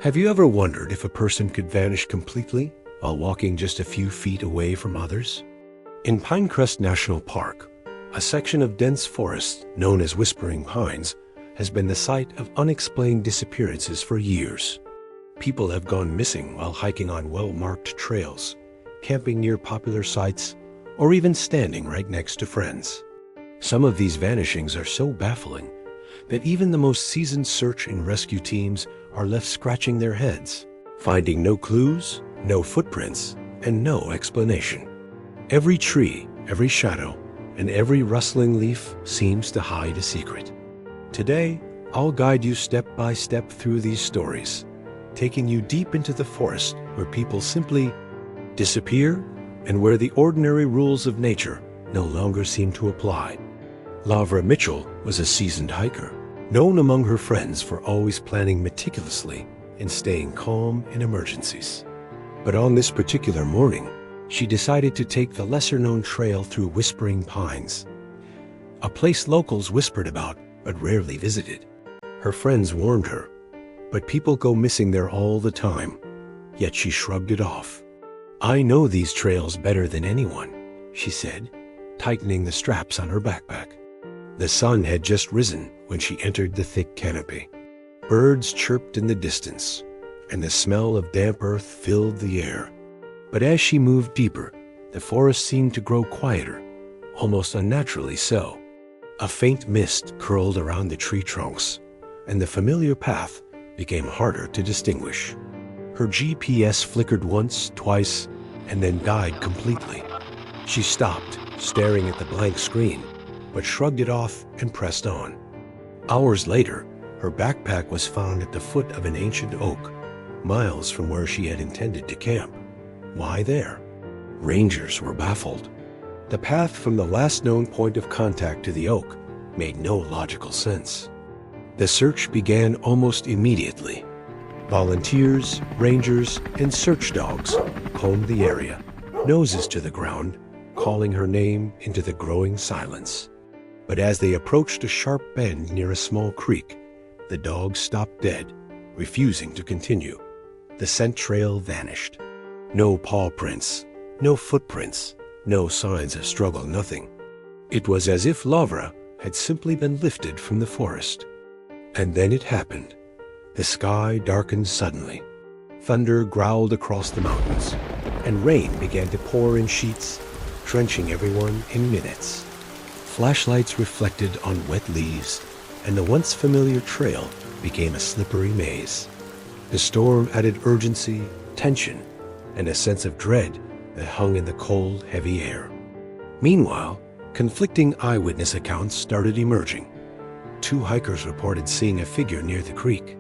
Have you ever wondered if a person could vanish completely while walking just a few feet away from others? In Pinecrest National Park, a section of dense forest known as Whispering Pines has been the site of unexplained disappearances for years. People have gone missing while hiking on well-marked trails, camping near popular sites, or even standing right next to friends. Some of these vanishings are so baffling that even the most seasoned search and rescue teams are left scratching their heads, finding no clues, no footprints, and no explanation. Every tree, every shadow, and every rustling leaf seems to hide a secret. Today, I'll guide you step by step through these stories, taking you deep into the forest where people simply disappear and where the ordinary rules of nature no longer seem to apply. Lavra Mitchell was a seasoned hiker, known among her friends for always planning meticulously and staying calm in emergencies. But on this particular morning, she decided to take the lesser-known trail through Whispering Pines, a place locals whispered about but rarely visited. Her friends warned her, but people go missing there all the time, yet she shrugged it off. "I know these trails better than anyone," she said, tightening the straps on her backpack. The sun had just risen when she entered the thick canopy. Birds chirped in the distance, and the smell of damp earth filled the air. But as she moved deeper, the forest seemed to grow quieter, almost unnaturally so. A faint mist curled around the tree trunks, and the familiar path became harder to distinguish. Her GPS flickered once, twice, and then died completely. She stopped, staring at the blank screen, but shrugged it off and pressed on. Hours later, her backpack was found at the foot of an ancient oak, miles from where she had intended to camp. Why there? Rangers were baffled. The path from the last known point of contact to the oak made no logical sense. The search began almost immediately. Volunteers, rangers, and search dogs combed the area, noses to the ground, calling her name into the growing silence. But as they approached a sharp bend near a small creek, the dogs stopped dead, refusing to continue. The scent trail vanished. No paw prints, no footprints, no signs of struggle, nothing. It was as if Lavra had simply been lifted from the forest. And then it happened. The sky darkened suddenly. Thunder growled across the mountains, and rain began to pour in sheets, drenching everyone in minutes. Flashlights reflected on wet leaves, and the once familiar trail became a slippery maze. The storm added urgency, tension, and a sense of dread that hung in the cold, heavy air. Meanwhile, conflicting eyewitness accounts started emerging. 2 hikers reported seeing a figure near the creek.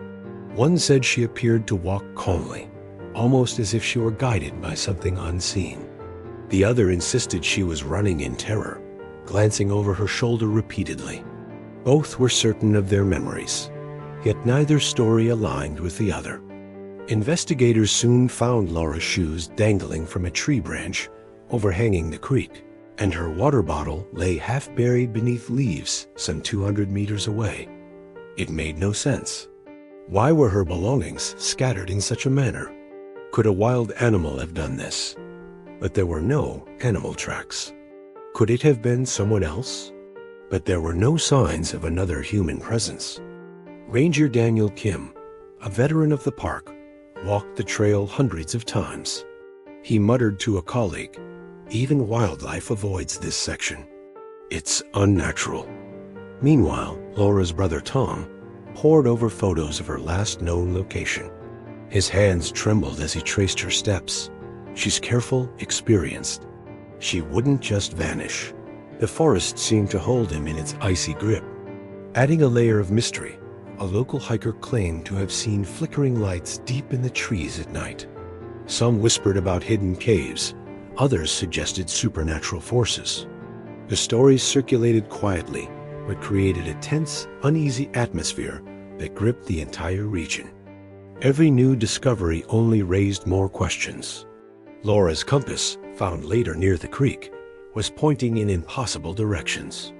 One said she appeared to walk calmly, almost as if she were guided by something unseen. The other insisted she was running in terror, glancing over her shoulder repeatedly. Both were certain of their memories, yet neither story aligned with the other. Investigators soon found Laura's shoes dangling from a tree branch overhanging the creek, and her water bottle lay half buried beneath leaves some 200 meters away. It made no sense. Why were her belongings scattered in such a manner? Could a wild animal have done this? But there were no animal tracks. Could it have been someone else? But there were no signs of another human presence. Ranger Daniel Kim, a veteran of the park, walked the trail hundreds of times. He muttered to a colleague, "Even wildlife avoids this section. It's unnatural." Meanwhile, Laura's brother Tom pored over photos of her last known location. His hands trembled as he traced her steps. She's careful, experienced. She wouldn't just vanish. The forest seemed to hold him in its icy grip. Adding a layer of mystery, a local hiker claimed to have seen flickering lights deep in the trees at night. Some whispered about hidden caves, others suggested supernatural forces. The stories circulated quietly, but created a tense, uneasy atmosphere that gripped the entire region. Every new discovery only raised more questions. Laura's compass, found later near the creek, was pointing in impossible directions.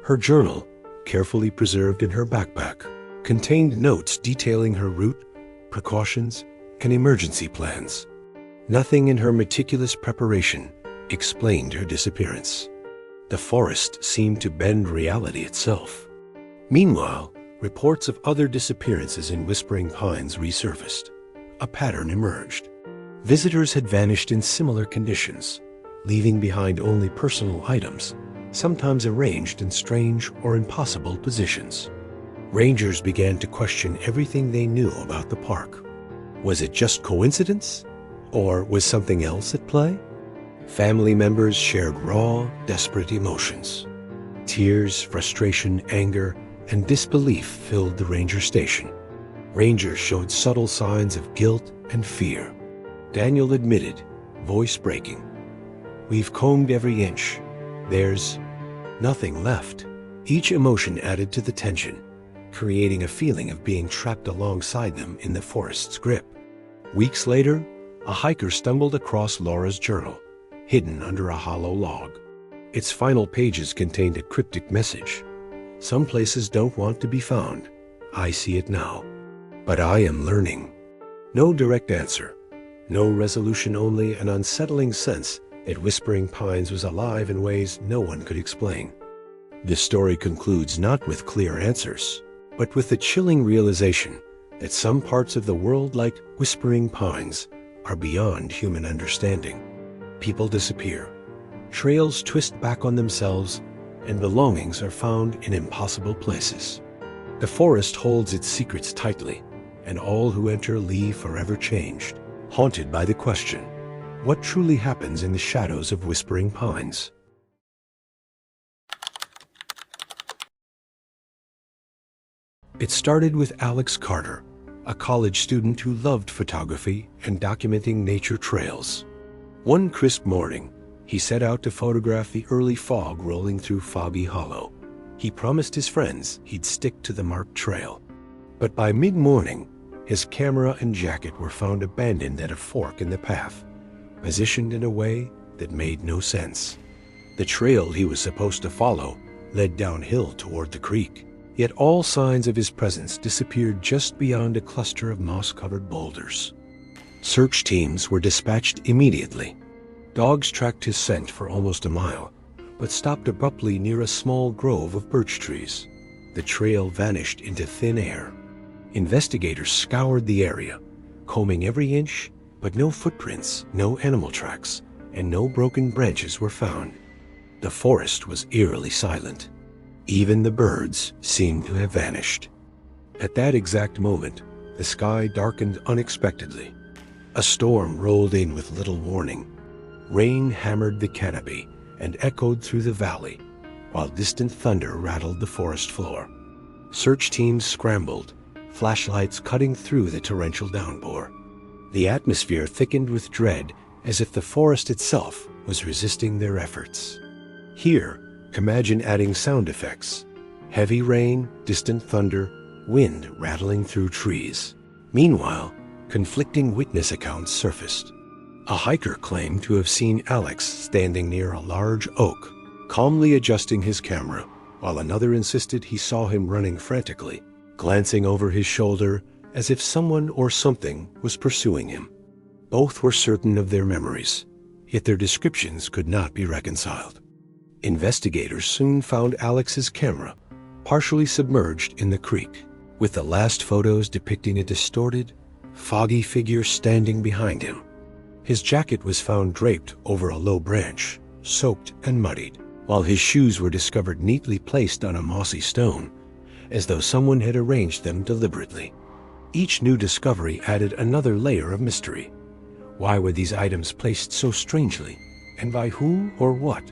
Her journal, carefully preserved in her backpack, contained notes detailing her route, precautions, and emergency plans. Nothing in her meticulous preparation explained her disappearance. The forest seemed to bend reality itself. Meanwhile, reports of other disappearances in Whispering Pines resurfaced. A pattern emerged. Visitors had vanished in similar conditions, leaving behind only personal items, sometimes arranged in strange or impossible positions. Rangers began to question everything they knew about the park. Was it just coincidence? Or was something else at play? Family members shared raw, desperate emotions. Tears, frustration, anger, and disbelief filled the ranger station. Rangers showed subtle signs of guilt and fear. Daniel admitted, voice breaking, "We've combed every inch. There's nothing left." Each emotion added to the tension, creating a feeling of being trapped alongside them in the forest's grip. Weeks later, a hiker stumbled across Laura's journal, hidden under a hollow log. Its final pages contained a cryptic message. "Some places don't want to be found. I see it now. But I am learning." No direct answer. No resolution, only an unsettling sense that Whispering Pines was alive in ways no one could explain. This story concludes not with clear answers, but with the chilling realization that some parts of the world, like Whispering Pines, are beyond human understanding. People disappear, trails twist back on themselves, and belongings are found in impossible places. The forest holds its secrets tightly, and all who enter leave forever changed, haunted by the question, what truly happens in the shadows of Whispering Pines? It started with Alex Carter, a college student who loved photography and documenting nature trails. One crisp morning, he set out to photograph the early fog rolling through Foggy Hollow. He promised his friends he'd stick to the marked trail. But by mid-morning, his camera and jacket were found abandoned at a fork in the path, positioned in a way that made no sense. The trail he was supposed to follow led downhill toward the creek, yet all signs of his presence disappeared just beyond a cluster of moss-covered boulders. Search teams were dispatched immediately. Dogs tracked his scent for almost a mile, but stopped abruptly near a small grove of birch trees. The trail vanished into thin air. Investigators scoured the area, combing every inch, but no footprints, no animal tracks, and no broken branches were found. The forest was eerily silent. Even the birds seemed to have vanished. At that exact moment, the sky darkened unexpectedly. A storm rolled in with little warning. Rain hammered the canopy and echoed through the valley, while distant thunder rattled the forest floor. Search teams scrambled, flashlights cutting through the torrential downpour. The atmosphere thickened with dread, as if the forest itself was resisting their efforts. Here, imagine adding sound effects: heavy rain, distant thunder, wind rattling through trees. Meanwhile, conflicting witness accounts surfaced. A hiker claimed to have seen Alex standing near a large oak, calmly adjusting his camera, while another insisted he saw him running frantically, glancing over his shoulder as if someone or something was pursuing him. Both were certain of their memories, yet their descriptions could not be reconciled. Investigators soon found Alex's camera, partially submerged in the creek, with the last photos depicting a distorted, foggy figure standing behind him. His jacket was found draped over a low branch, soaked and muddied, while his shoes were discovered neatly placed on a mossy stone, as though someone had arranged them deliberately. Each new discovery added another layer of mystery. Why were these items placed so strangely, and by who or what?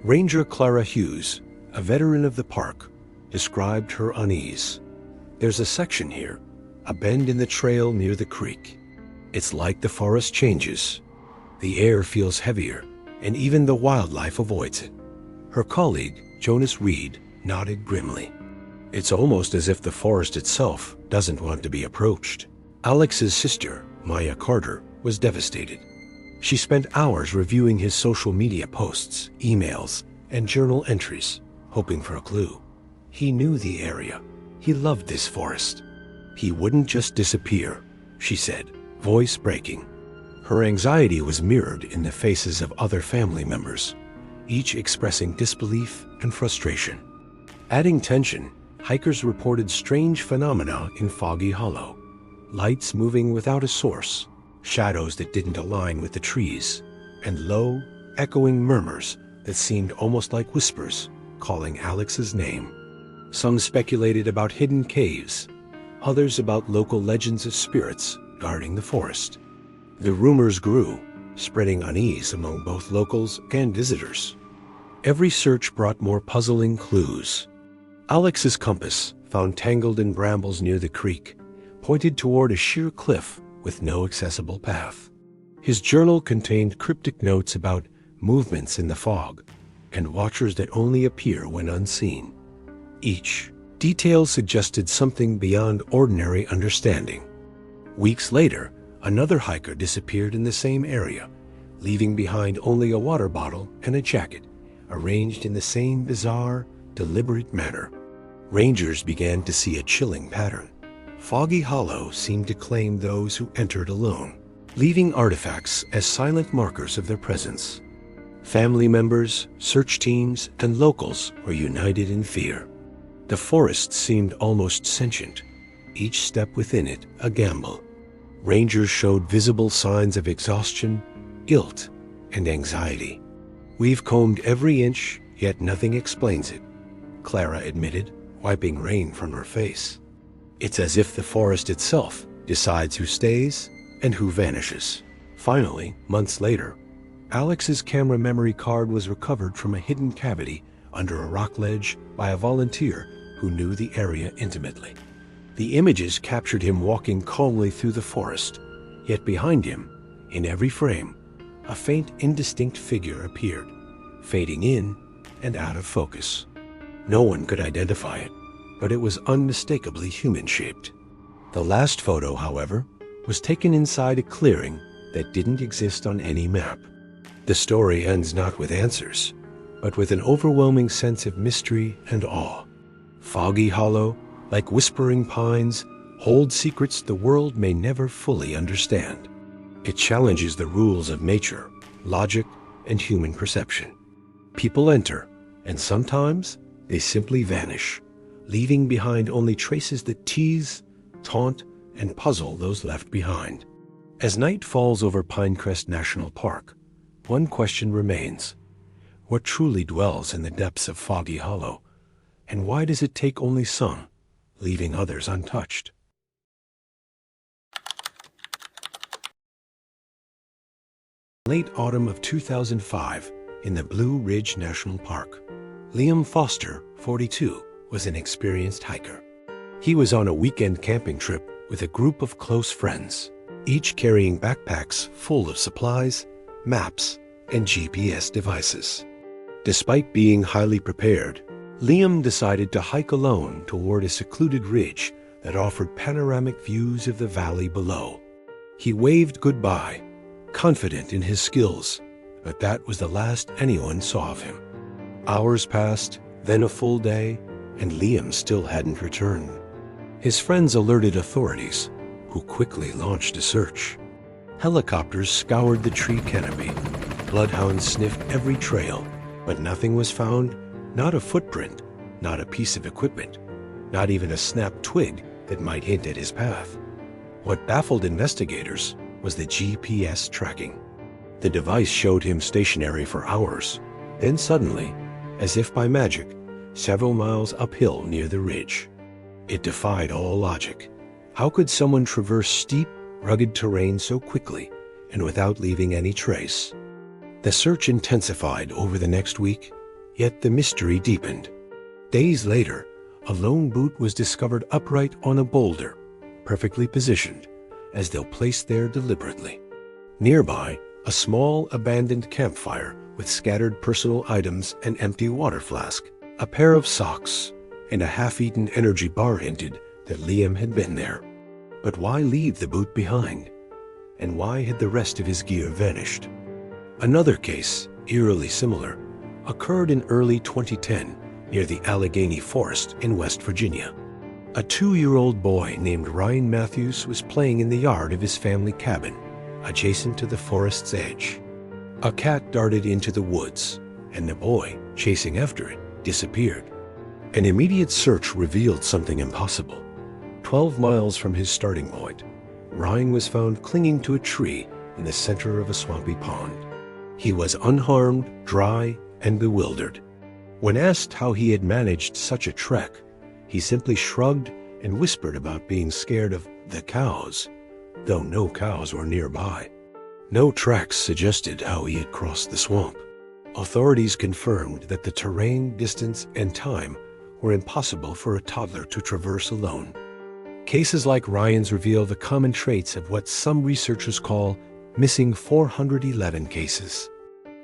Ranger Clara Hughes, a veteran of the park, described her unease. "There's a section here, a bend in the trail near the creek. It's like the forest changes. The air feels heavier, and even the wildlife avoids it." Her colleague, Jonas Reed, nodded grimly. "It's almost as if the forest itself doesn't want to be approached." Alex's sister, Maya Carter, was devastated. She spent hours reviewing his social media posts, emails, and journal entries, hoping for a clue. He knew the area. He loved this forest. He wouldn't just disappear. she said, voice breaking. Her anxiety was mirrored in the faces of other family members, each expressing disbelief and frustration. Adding tension, hikers reported strange phenomena in Foggy Hollow. Lights moving without a source, shadows that didn't align with the trees, and low, echoing murmurs that seemed almost like whispers calling Alex's name. Some speculated about hidden caves, others about local legends of spirits guarding the forest. The rumors grew, spreading unease among both locals and visitors. Every search brought more puzzling clues. Alex's compass, found tangled in brambles near the creek, pointed toward a sheer cliff with no accessible path. His journal contained cryptic notes about movements in the fog and watchers that only appear when unseen. Each detail suggested something beyond ordinary understanding. Weeks later, another hiker disappeared in the same area, leaving behind only a water bottle and a jacket, arranged in the same bizarre, deliberate manner. Rangers began to see a chilling pattern. Foggy Hollow seemed to claim those who entered alone, leaving artifacts as silent markers of their presence. Family members, search teams, and locals were united in fear. The forest seemed almost sentient, each step within it a gamble. Rangers showed visible signs of exhaustion, guilt, and anxiety. "We've combed every inch, yet nothing explains it," Clara admitted, wiping rain from her face. "It's as if the forest itself decides who stays and who vanishes." Finally, months later, Alex's camera memory card was recovered from a hidden cavity under a rock ledge by a volunteer who knew the area intimately. The images captured him walking calmly through the forest, yet behind him, in every frame, a faint, indistinct figure appeared, fading in and out of focus. No one could identify it, but it was unmistakably human-shaped. The last photo, however, was taken inside a clearing that didn't exist on any map. The story ends not with answers, but with an overwhelming sense of mystery and awe. Foggy Hollow, like whispering pines, holds secrets the world may never fully understand. It challenges the rules of nature, logic, and human perception. People enter, and sometimes they simply vanish, leaving behind only traces that tease, taunt, and puzzle those left behind. As night falls over Pinecrest National Park, one question remains: what truly dwells in the depths of Foggy Hollow, and why does it take only some, leaving others untouched? Late autumn of 2005, in the Blue Ridge National Park, Liam Foster, 42, was an experienced hiker. He was on a weekend camping trip with a group of close friends, each carrying backpacks full of supplies, maps, and GPS devices. Despite being highly prepared, Liam decided to hike alone toward a secluded ridge that offered panoramic views of the valley below. He waved goodbye, confident in his skills, but that was the last anyone saw of him. Hours passed, then a full day, and Liam still hadn't returned. His friends alerted authorities, who quickly launched a search. Helicopters scoured the tree canopy. Bloodhounds sniffed every trail, but nothing was found, not a footprint, not a piece of equipment, not even a snapped twig that might hint at his path. What baffled investigators was the GPS tracking. The device showed him stationary for hours, then suddenly, as if by magic, several miles uphill near the ridge. It defied all logic. How could someone traverse steep, rugged terrain so quickly and without leaving any trace? The search intensified over the next week, yet the mystery deepened. Days later, a lone boot was discovered upright on a boulder, perfectly positioned, as though placed there deliberately. Nearby, a small abandoned campfire with scattered personal items, an empty water flask, a pair of socks, and a half-eaten energy bar hinted that Liam had been there. But why leave the boot behind? And why had the rest of his gear vanished? Another case, eerily similar, occurred in early 2010 near the Allegheny Forest in West Virginia. A 2-year-old boy named Ryan Matthews was playing in the yard of his family cabin, adjacent to the forest's edge. A cat darted into the woods, and the boy, chasing after it, disappeared. An immediate search revealed something impossible. 12 miles from his starting point, Ryan was found clinging to a tree in the center of a swampy pond. He was unharmed, dry, and bewildered. When asked how he had managed such a trek, he simply shrugged and whispered about being scared of the cows, though no cows were nearby. No tracks suggested how he had crossed the swamp. Authorities confirmed that the terrain, distance, and time were impossible for a toddler to traverse alone. Cases like Ryan's reveal the common traits of what some researchers call missing 411 cases.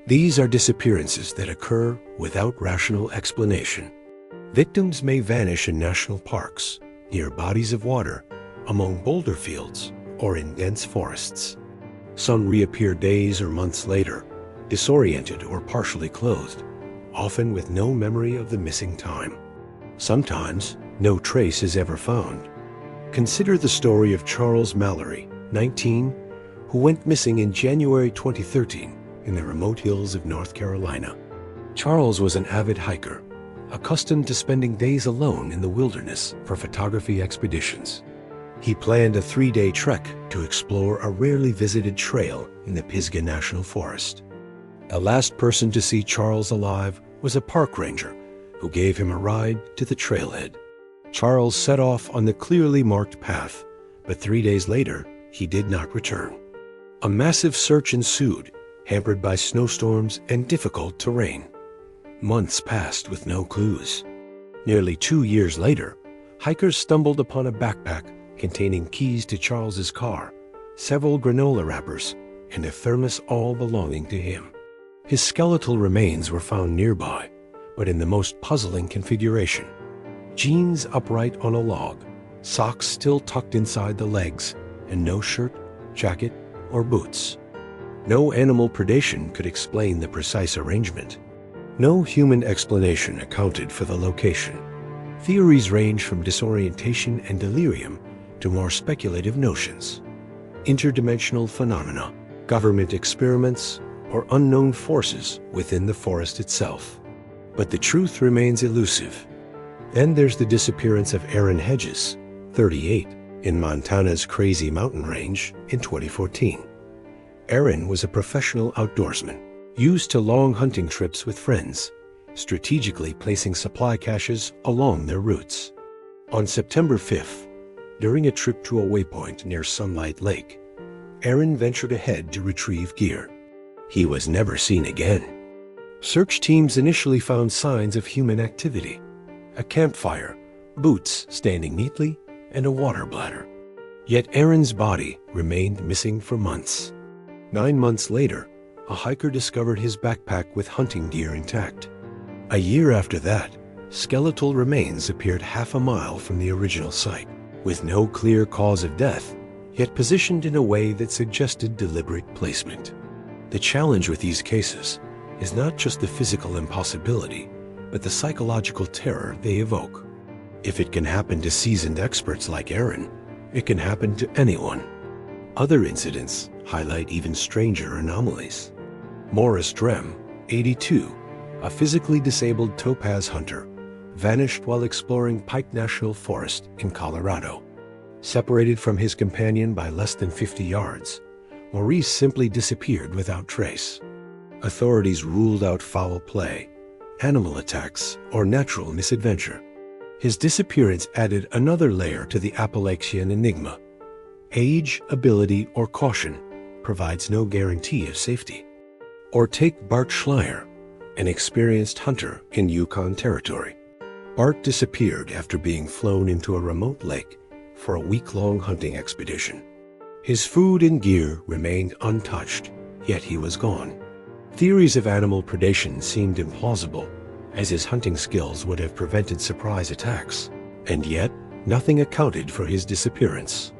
These are disappearances that occur without rational explanation. Victims may vanish in national parks, near bodies of water, among boulder fields, or in dense forests. Some reappear days or months later, disoriented or partially clothed, often with no memory of the missing time. Sometimes, no trace is ever found. Consider the story of Charles Mallory, 19, who went missing in January 2013 in the remote hills of North Carolina. Charles was an avid hiker, accustomed to spending days alone in the wilderness for photography expeditions. He planned a 3-day trek to explore a rarely visited trail in the Pisgah National Forest. The last person to see Charles alive was a park ranger who gave him a ride to the trailhead. Charles set off on the clearly marked path, but 3 days later, he did not return. A massive search ensued, hampered by snowstorms and difficult terrain. Months passed with no clues. Nearly 2 years later, hikers stumbled upon a backpack containing keys to Charles's car, several granola wrappers, and a thermos all belonging to him. His skeletal remains were found nearby, but in the most puzzling configuration. Jeans upright on a log, socks still tucked inside the legs, and no shirt, jacket, or boots. No animal predation could explain the precise arrangement. No human explanation accounted for the location. Theories range from disorientation and delirium to more speculative notions. Interdimensional phenomena, government experiments, or unknown forces within the forest itself. But the truth remains elusive. Then there's the disappearance of Aaron Hedges, 38, in Montana's Crazy Mountain Range in 2014. Aaron was a professional outdoorsman, used to long hunting trips with friends, strategically placing supply caches along their routes. On September 5th, during a trip to a waypoint near Sunlight Lake, Aaron ventured ahead to retrieve gear. He was never seen again. Search teams initially found signs of human activity: a campfire, boots standing neatly, and a water bladder. Yet Aaron's body remained missing for months. 9 months later, a hiker discovered his backpack with hunting gear intact. A year after that, skeletal remains appeared half a mile from the original site, with no clear cause of death, yet positioned in a way that suggested deliberate placement. The challenge with these cases is not just the physical impossibility, but the psychological terror they evoke. If it can happen to seasoned experts like Aaron, it can happen to anyone. Other incidents highlight even stranger anomalies. Morris Drem, 82, a physically disabled topaz hunter, vanished while exploring Pike National Forest in Colorado. Separated from his companion by less than 50 yards, Maurice simply disappeared without trace. Authorities ruled out foul play, animal attacks, or natural misadventure. His disappearance added another layer to the Appalachian enigma. Age, ability, or caution provides no guarantee of safety. Or take Bart Schleier, an experienced hunter in Yukon Territory. Bart disappeared after being flown into a remote lake for a week-long hunting expedition. His food and gear remained untouched, yet he was gone. Theories of animal predation seemed implausible, as his hunting skills would have prevented surprise attacks, and yet nothing accounted for his disappearance.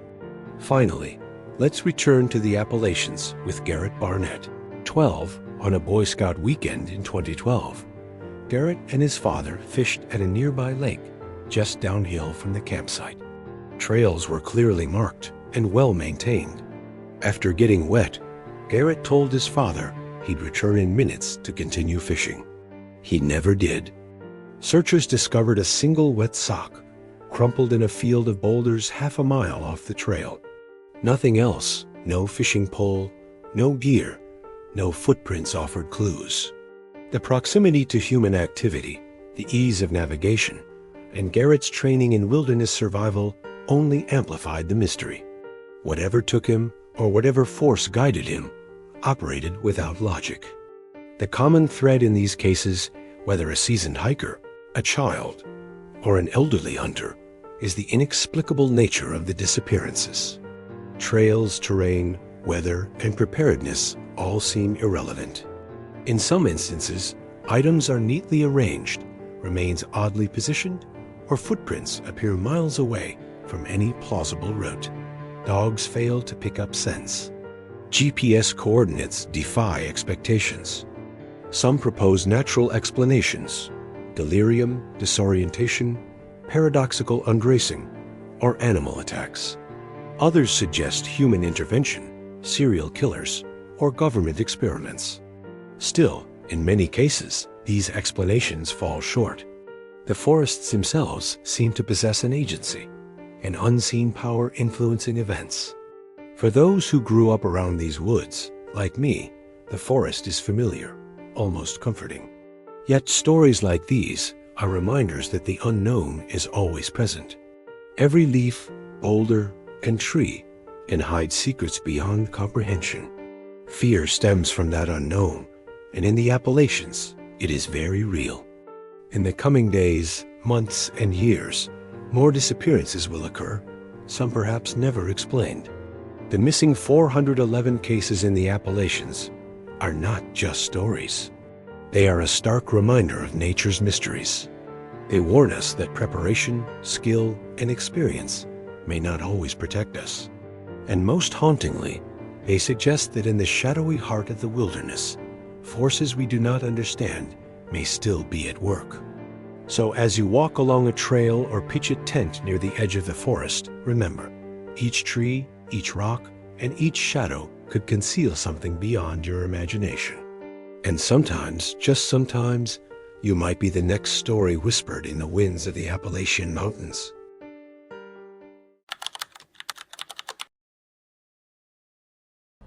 Finally, let's return to the Appalachians with Garrett Barnett, 12, on a Boy Scout weekend in 2012. Garrett and his father fished at a nearby lake just downhill from the campsite. Trails were clearly marked and well maintained. After getting wet, Garrett told his father he'd return in minutes to continue fishing. He never did. Searchers discovered a single wet sock, crumpled in a field of boulders half a mile off the trail. Nothing else, no fishing pole, no gear, no footprints offered clues. The proximity to human activity, the ease of navigation, and Garrett's training in wilderness survival only amplified the mystery. Whatever took him, or whatever force guided him, operated without logic. The common thread in these cases, whether a seasoned hiker, a child, or an elderly hunter, is the inexplicable nature of the disappearances. Trails, terrain, weather, and preparedness all seem irrelevant. In some instances, items are neatly arranged, remains oddly positioned, or footprints appear miles away from any plausible route. Dogs fail to pick up scents. GPS coordinates defy expectations. Some propose natural explanations: delirium, disorientation, paradoxical unbracing, or animal attacks. Others suggest human intervention, serial killers, or government experiments. Still, in many cases, these explanations fall short. The forests themselves seem to possess an agency, an unseen power influencing events. For those who grew up around these woods, like me, the forest is familiar, almost comforting. Yet stories like these are reminders that the unknown is always present. Every leaf, boulder, and tree can hide secrets beyond comprehension. Fear stems from that unknown, and in the Appalachians, it is very real. In the coming days, months, and years, more disappearances will occur, some perhaps never explained. The missing 411 cases in the Appalachians are not just stories. They are a stark reminder of nature's mysteries. They warn us that preparation, skill, and experience may not always protect us. And most hauntingly, they suggest that in the shadowy heart of the wilderness, forces we do not understand may still be at work. So as you walk along a trail or pitch a tent near the edge of the forest, remember, each tree, each rock, and each shadow could conceal something beyond your imagination. And sometimes, just sometimes, you might be the next story whispered in the winds of the Appalachian Mountains.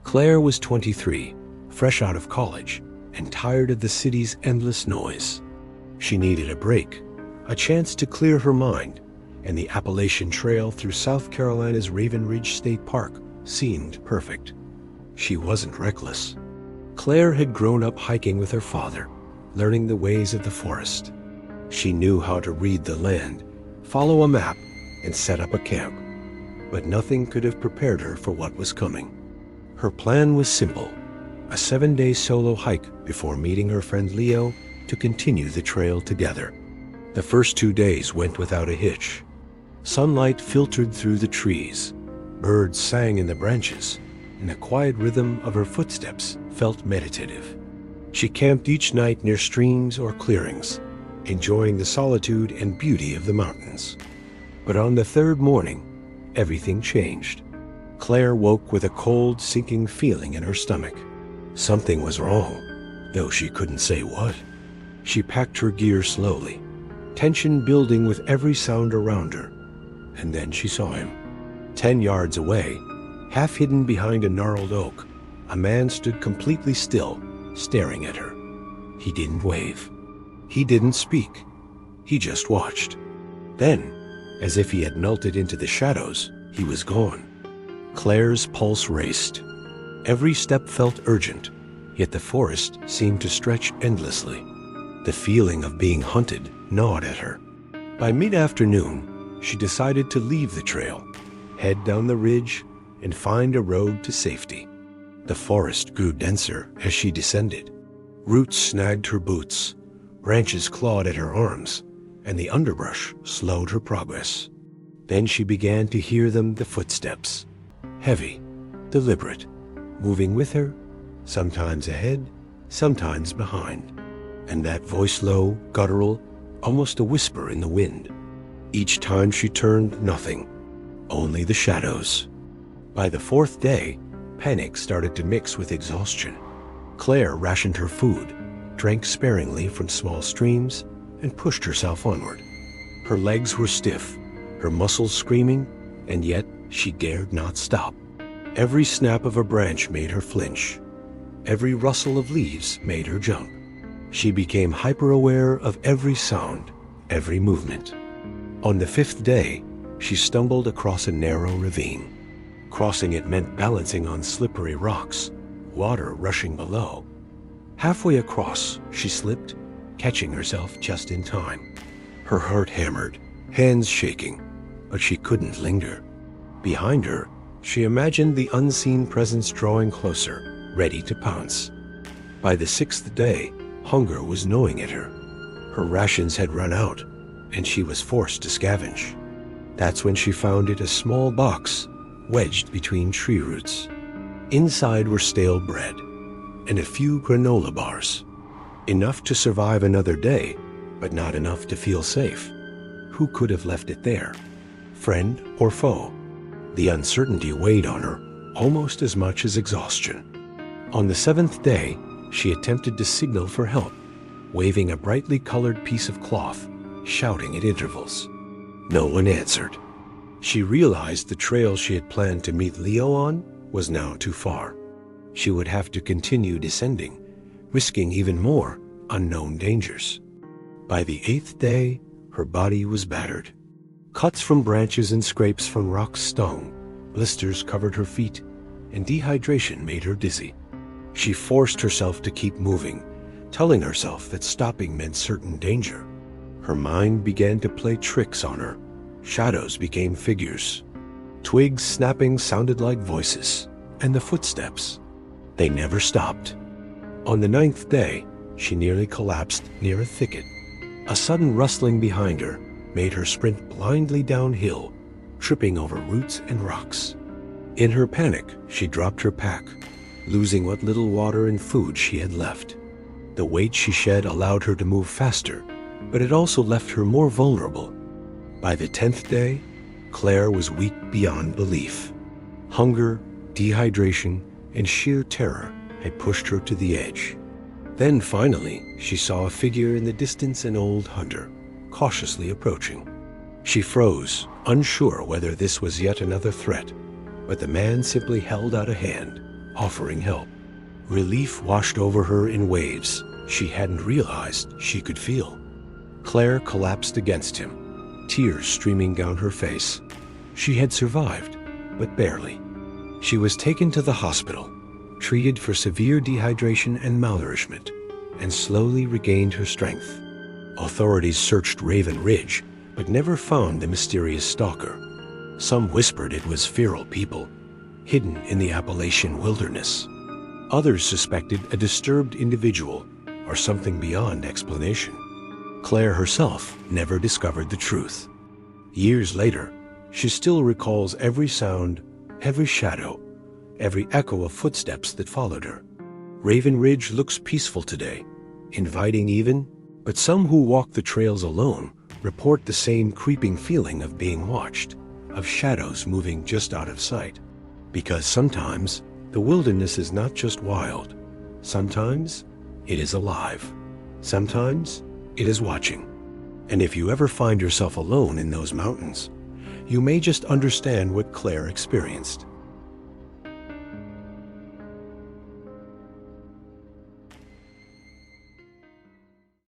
Claire was 23, fresh out of college, and tired of the city's endless noise. She needed a break, a chance to clear her mind, and the Appalachian Trail through South Carolina's Raven Ridge State Park seemed perfect. She wasn't reckless. Claire had grown up hiking with her father, learning the ways of the forest. She knew how to read the land, follow a map, and set up a camp. But nothing could have prepared her for what was coming. Her plan was simple: a 7-day solo hike before meeting her friend Leo to continue the trail together. The first 2 days went without a hitch. Sunlight filtered through the trees, birds sang in the branches, and the quiet rhythm of her footsteps felt meditative. She camped each night near streams or clearings, enjoying the solitude and beauty of the mountains. But on the 3rd morning, everything changed. Claire woke with a cold, sinking feeling in her stomach. Something was wrong, though she couldn't say what. She packed her gear slowly, tension building with every sound around her. And then she saw him. 10 yards away, half hidden behind a gnarled oak, a man stood completely still, staring at her. He didn't wave. He didn't speak. He just watched. Then, as if he had melted into the shadows, he was gone. Claire's pulse raced. Every step felt urgent, yet the forest seemed to stretch endlessly. The feeling of being hunted gnawed at her. By mid-afternoon, she decided to leave the trail, head down the ridge, and find a road to safety. The forest grew denser as she descended. Roots snagged her boots, branches clawed at her arms, and the underbrush slowed her progress. Then she began to hear the footsteps, heavy, deliberate, moving with her, sometimes ahead, sometimes behind. And that voice low, guttural, almost a whisper in the wind. Each time she turned, nothing. Only the shadows. By the fourth day, panic started to mix with exhaustion. Claire rationed her food, drank sparingly from small streams, and pushed herself onward. Her legs were stiff, her muscles screaming, and yet she dared not stop. Every snap of a branch made her flinch. Every rustle of leaves made her jump. She became hyper-aware of every sound, every movement. On the fifth day, she stumbled across a narrow ravine. Crossing it meant balancing on slippery rocks, water rushing below. Halfway across, she slipped, catching herself just in time. Her heart hammered, hands shaking, but she couldn't linger. Behind her, she imagined the unseen presence drawing closer, ready to pounce. By the sixth day, hunger was gnawing at her. Her rations had run out, and she was forced to scavenge. That's when she found it a small box, wedged between tree roots. Inside were stale bread and a few granola bars. Enough to survive another day, but not enough to feel safe. Who could have left it there? Friend or foe? The uncertainty weighed on her almost as much as exhaustion. On the seventh day, she attempted to signal for help, waving a brightly colored piece of cloth, shouting at intervals. No one answered. She realized the trail she had planned to meet Leo on was now too far. She would have to continue descending, risking even more unknown dangers. By the eighth day, her body was battered. Cuts from branches and scrapes from rocks stung, blisters covered her feet, and dehydration made her dizzy. She forced herself to keep moving, telling herself that stopping meant certain danger. Her mind began to play tricks on her. Shadows became figures. Twigs snapping sounded like voices, and the footsteps. They never stopped. On the ninth day, she nearly collapsed near a thicket. A sudden rustling behind her made her sprint blindly downhill, tripping over roots and rocks. In her panic, she dropped her pack, losing what little water and food she had left. The weight she shed allowed her to move faster, but it also left her more vulnerable. By the 10th day, Claire was weak beyond belief. Hunger, dehydration, and sheer terror had pushed her to the edge. Then finally, she saw a figure in the distance, an old hunter, cautiously approaching. She froze, unsure whether this was yet another threat, but the man simply held out a hand, offering help. Relief washed over her in waves she hadn't realized she could feel. Claire collapsed against him, tears streaming down her face. She had survived, but barely. She was taken to the hospital, treated for severe dehydration and malnourishment, and slowly regained her strength. Authorities searched Raven Ridge, but never found the mysterious stalker. Some whispered it was feral people, hidden in the Appalachian wilderness. Others suspected a disturbed individual or something beyond explanation. Claire herself never discovered the truth. Years later, she still recalls every sound, every shadow, every echo of footsteps that followed her. Raven Ridge looks peaceful today, inviting even, but some who walk the trails alone report the same creeping feeling of being watched, of shadows moving just out of sight. Because sometimes the wilderness is not just wild. Sometimes it is alive. Sometimes it is watching. And if you ever find yourself alone in those mountains, you may just understand what Claire experienced.